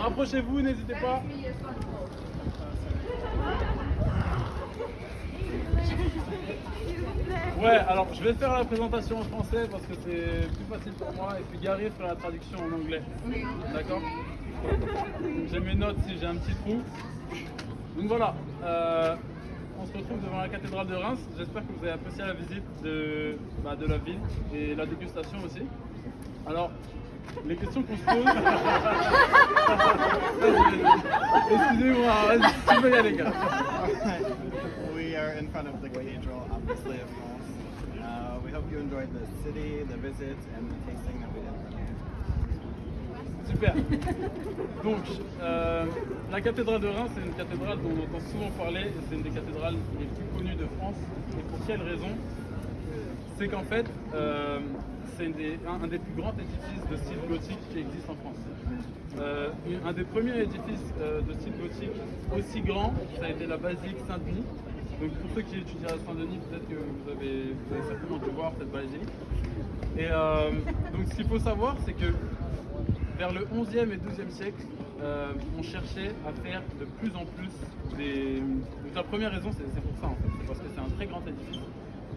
Rapprochez-vous, n'hésitez pas. Ouais, alors je vais faire la présentation en français parce que c'est plus facile pour moi et puis Gary fera la traduction en anglais. D'accord? J'ai mes notes si j'ai un petit trou. Donc voilà, on se retrouve devant la cathédrale de Reims. J'espère que vous avez apprécié la visite de la ville et la dégustation aussi. Alors, les questions qu'on se pose... Excusez-moi, vas-y, tu peux y aller, gars. We are in front of the cathedral, obviously, of France. We hope you enjoyed the city, the visit, and the tasting that we did. Super. Donc, la cathédrale de Reims, c'est une cathédrale dont on entend souvent parler, et c'est une des cathédrales les plus connues de France. Et pour quelle raison? C'est qu'en fait, c'est un des plus grands édifices de style gothique qui existe en France. Un des premiers édifices de style gothique aussi grand, ça a été la basilique Saint-Denis. Donc pour ceux qui étudient à Saint-Denis, peut-être que vous avez certainement dû voir cette basilique. Et donc ce qu'il faut savoir, c'est que vers le 11e et 12e siècle, on cherchait à faire de plus en plus des... Donc la première raison, c'est pour ça en fait, c'est parce que c'est un très grand édifice.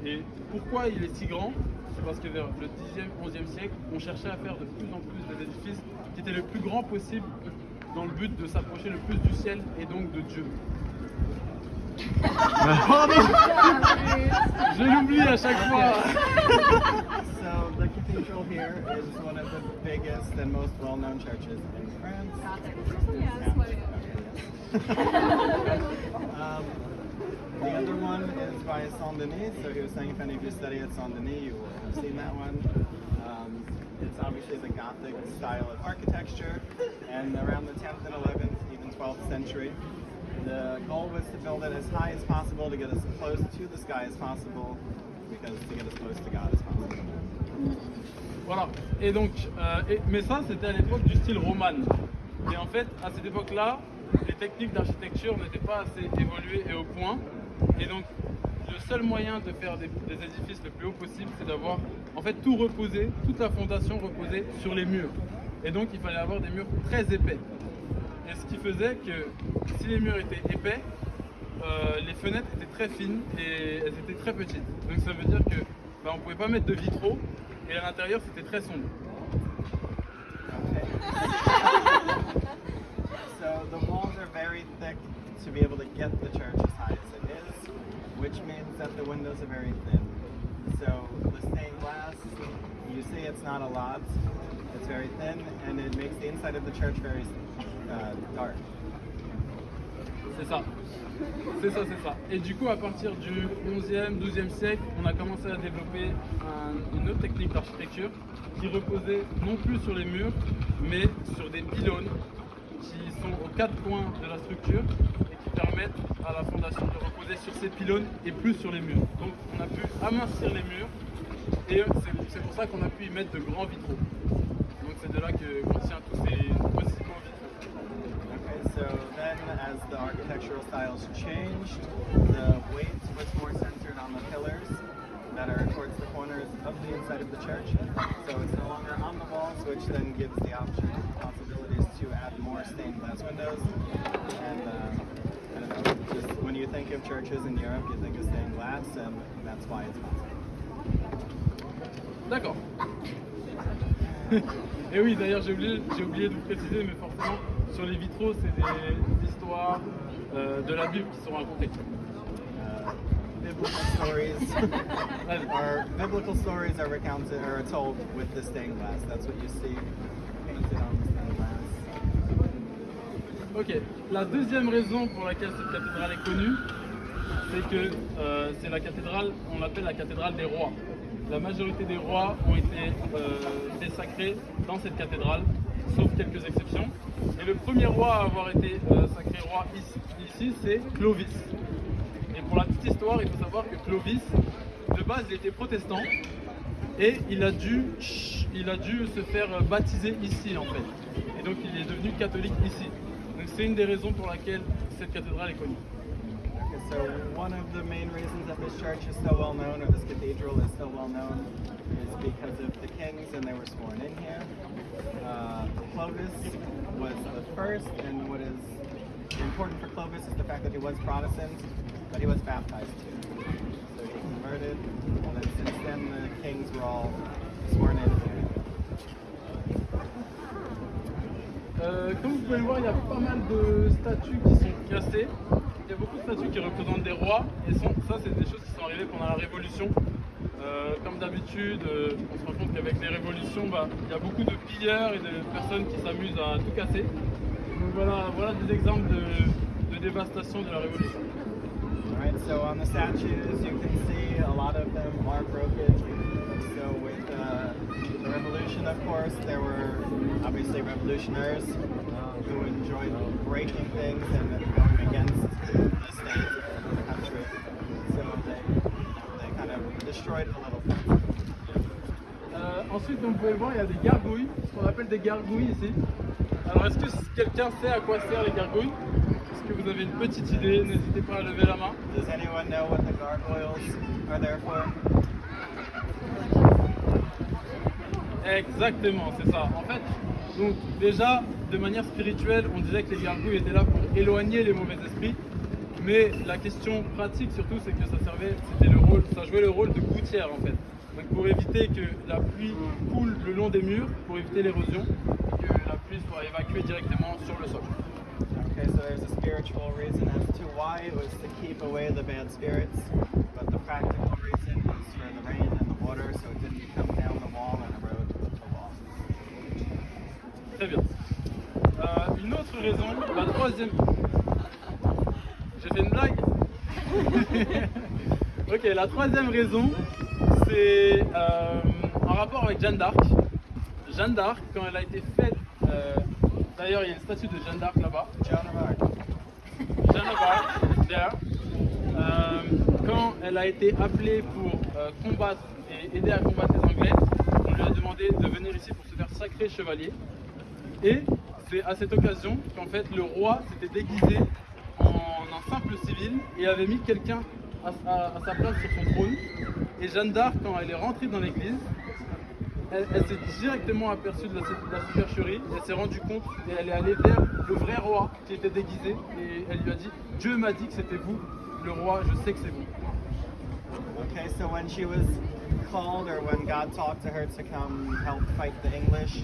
Et pourquoi il est si grand? C'est parce que vers le 10e, 11e siècle, on cherchait à faire de plus en plus des édifices qui étaient le plus grands possible dans le but de s'approcher le plus du ciel et donc de Dieu. Je l'oublie à chaque fois. So the cathedral here is one of the biggest and most well-known churches in France. The other one is by Saint-Denis, so he was saying if any of you study at Saint-Denis, you will have seen that one. It's obviously the Gothic style of architecture, and around the 10th and 11th, even 12th century, the goal was to build it as high as possible to get as close to the sky as possible, because to get as close to God as possible. Voilà. Et donc, mais ça, c'était à l'époque du style roman. Et en fait, à cette époque-là, les techniques d'architecture n'étaient pas assez évoluées et au point. Et donc, le seul moyen de faire des édifices le plus haut possible, c'est d'avoir en fait tout reposé, toute la fondation reposée sur les murs. Et donc, il fallait avoir des murs très épais. Et ce qui faisait que si les murs étaient épais, les fenêtres étaient très fines et elles étaient très petites. Donc ça veut dire que on ne pouvait pas mettre de vitraux et à l'intérieur c'était très sombre. Okay. So the walls are very thick to be able to get the church as high as it is, which means that the windows are very thin. So the stained glass, you see it's not a lot, it's very thin, and it makes the inside of the church very dark. C'est ça. C'est ça, c'est ça. Et du coup, à partir du 11e, 12e siècle, on a commencé à développer une autre technique d'architecture qui reposait non plus sur les murs, mais sur des pylônes qui sont aux quatre coins de la structure et qui permettent à la fondation de reposer sur ces pylônes et plus sur les murs. Donc on a pu amincir les murs et c'est pour ça qu'on a pu y mettre de grands vitraux. Donc c'est de là qu'on tient tous ces aussi beaux vitraux. Okay, so then as the architectural styles changed, the weight was more centered on the pillars that are towards the corners of the inside of the church. So it's no longer on the walls, which then gives the possibilities to add more stained glass windows. And I don't know, just when you think of churches in Europe, you think of stained glass, and that's why it's possible. D'accord. Et oui, d'ailleurs, j'ai oublié de vous préciser, mais forcément, sur les vitraux, c'est des histoires de la Bible qui sont racontées. Biblical stories are recounted or told with the stained glass. That's what you see painted on the stained glass. Ok. La deuxième raison pour laquelle cette cathédrale est connue, c'est que c'est la cathédrale, on l'appelle la cathédrale des rois. La majorité des rois ont été sacrés dans cette cathédrale, sauf quelques exceptions. Et le premier roi à avoir été sacré roi ici, c'est Clovis. Et pour la petite histoire, il faut savoir que Clovis, de base, il était protestant et il a dû se faire baptiser ici en fait. Et donc il est devenu catholique ici. Donc c'est une des raisons pour laquelle cette cathédrale est connue. Okay, so one of the main reasons that this church is so well known, or this cathedral is so well known, is because of the kings and they were sworn in here. Clovis was the first, and what is important for Clovis is the fact that he was Protestant, but he was baptized too. So he converted, and then since then the kings were all sworn in here. Comme vous pouvez le voir, il y a pas mal de statues qui sont cassées. Il y a beaucoup de statues qui représentent des rois, et ça c'est des choses qui sont arrivées pendant la Révolution. Comme d'habitude, on se rend compte qu'avec les révolutions, il y a beaucoup de pilleurs et de personnes qui s'amusent à tout casser. Donc voilà des exemples de dévastation de la Révolution. Alright, so on the statues you can see a lot of them are broken. So with the revolution, of course, there were obviously revolutionaries who enjoyed breaking things and going against the state and the country. So they kind of destroyed a little bit. Ensuite, comme vous pouvez le voir, il y a des gargouilles, ce qu'on appelle des gargouilles ici. Alors, est-ce que quelqu'un sait à quoi servent les gargouilles? Est-ce que vous avez une petite idée? N'hésitez pas à lever la main. Does anyone know what the gargoyles are there for? Exactement, c'est ça. En fait, donc déjà, de manière spirituelle, on disait que les gargouilles étaient là pour éloigner les mauvais esprits. Mais la question pratique surtout, c'est que ça jouait le rôle de gouttière en fait. Donc pour éviter que la pluie coule le long des murs, pour éviter l'érosion, et que la pluie soit évacuée directement sur le sol. Okay, so there's a spiritual reason as to why it was to keep away the bad spirits, but the practical reason is for the rain and the water, so it didn't come down the wall and erode the wall. Très bien. Une autre raison, la troisième. J'ai fait une blague. Ok, la troisième raison, c'est en rapport avec Jeanne d'Arc. Jeanne d'Arc, quand elle a été faite, d'ailleurs il y a une statue de Jeanne d'Arc là-bas. Joan of Arc. Jeanne of Arc, there. Quand elle a été appelée pour combattre et aider à combattre les Anglais, on lui a demandé de venir ici pour se faire sacrer chevalier. Et c'est à cette occasion qu'en fait le roi s'était déguisé en un simple civil et avait mis quelqu'un à sa place sur son trône. Et Jeanne d'Arc, quand elle est rentrée dans l'église, elle s'est directement aperçue de la supercherie, elle s'est rendue compte et elle est allée vers le vrai roi qui était déguisé et elle lui a dit « Dieu m'a dit que c'était vous, le roi, je sais que c'est vous ». Okay, so when she was called, or when God talked to her to come help fight the English,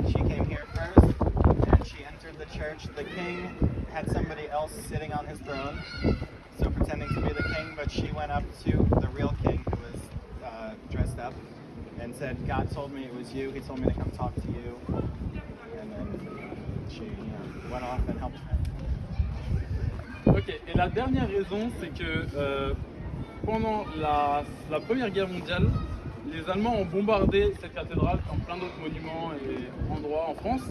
she came here first, and she entered the church. The king had somebody else sitting on his throne, so pretending to be the king, but she went up to the real king who was dressed up and said, God told me it was you, he told me to come talk to you, and then she went off and helped him. Ok, et la dernière raison, c'est que pendant la Première Guerre mondiale, les Allemands ont bombardé cette cathédrale comme plein d'autres monuments et endroits en France.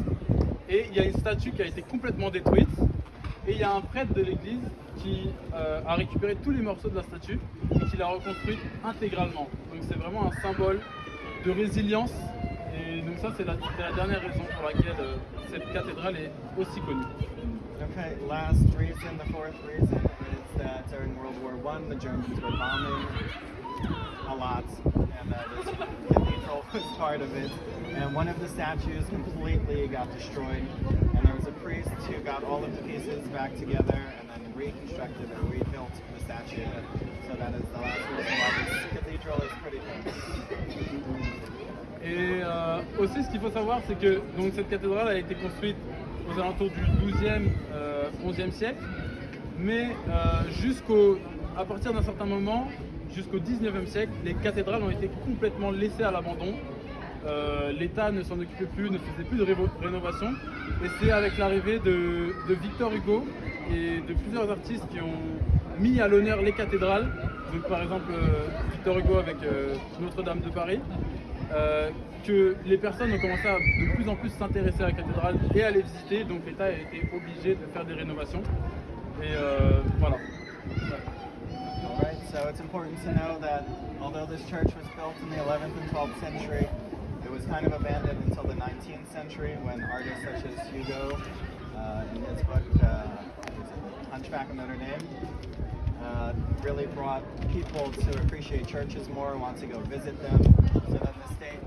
Et il y a une statue qui a été complètement détruite. Et il y a un prêtre de l'église qui a récupéré tous les morceaux de la statue et qui l'a reconstruite intégralement. Donc c'est vraiment un symbole de résilience. Et donc ça c'est la dernière raison pour laquelle cette cathédrale est aussi connue. Okay, last reason, the fourth reason is that during World War I, the Germans were bombing a lot, and this cathedral was part of it. And one of the statues completely got destroyed, and there was a priest who got all of the pieces back together and then reconstructed and rebuilt the statue. So that is the last reason why this cathedral is pretty famous. Et aussi, ce qu'il faut savoir, c'est que donc, cette cathédrale a été construite aux alentours du 12e, 11e siècle, mais à partir d'un certain moment, jusqu'au 19e siècle, les cathédrales ont été complètement laissées à l'abandon. L'État ne s'en occupait plus, ne faisait plus de rénovation. Et c'est avec l'arrivée de Victor Hugo et de plusieurs artistes qui ont mis à l'honneur les cathédrales, donc par exemple Victor Hugo avec Notre-Dame de Paris, que les personnes ont commencé à de plus en plus s'intéresser à la cathédrale et à les visiter, donc l'État a été obligé de faire des rénovations. Et voilà. Alright, so it's important to know that although this church was built in the 11th and 12th century, it was kind of abandoned until the 19th century when artists such as Hugo, in his book, Hunchback of Notre Dame, really brought people to appreciate churches more, want to go visit them. So then the state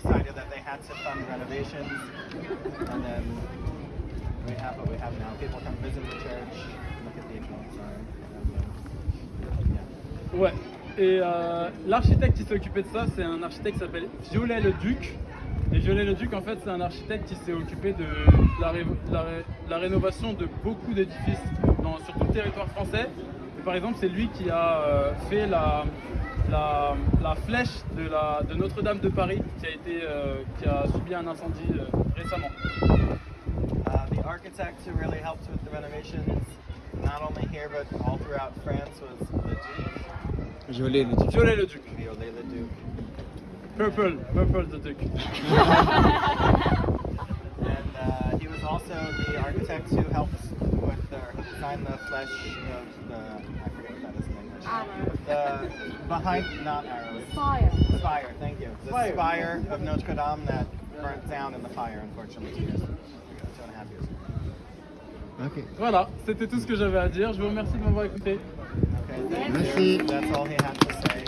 decided that they had to fund renovations, and then we have what we have now. People come visit the church, the cathedral. Yeah. Ouais. Et l'architecte qui s'est occupé de ça, c'est un architecte qui s'appelle Viollet-le-Duc. Et Viollet-le-Duc, en fait, c'est un architecte qui s'est occupé de la rénovation de beaucoup d'édifices sur tout le territoire français. Et par exemple, c'est lui qui a fait la flèche de Notre-Dame de Paris, qui a subi un incendie récemment. The architect who really helped with the renovations, not only here but all throughout France, was the Duke. Viollet-le-Duc. Viollet-le-Duc. Viollet-le-Duc. Purple the Duke. And he was also the architect who helped with who designed the flesh of the, I forget what that is in English. Arrow. The behind, not arrows. Spire. Spire, thank you. The spire of Notre Dame that burnt down in the fire, unfortunately, 2.5 years ago. Ok. Voilà, c'était tout ce que j'avais à dire. Je vous remercie de m'avoir écouté. Okay, Merci. that's all he had to say.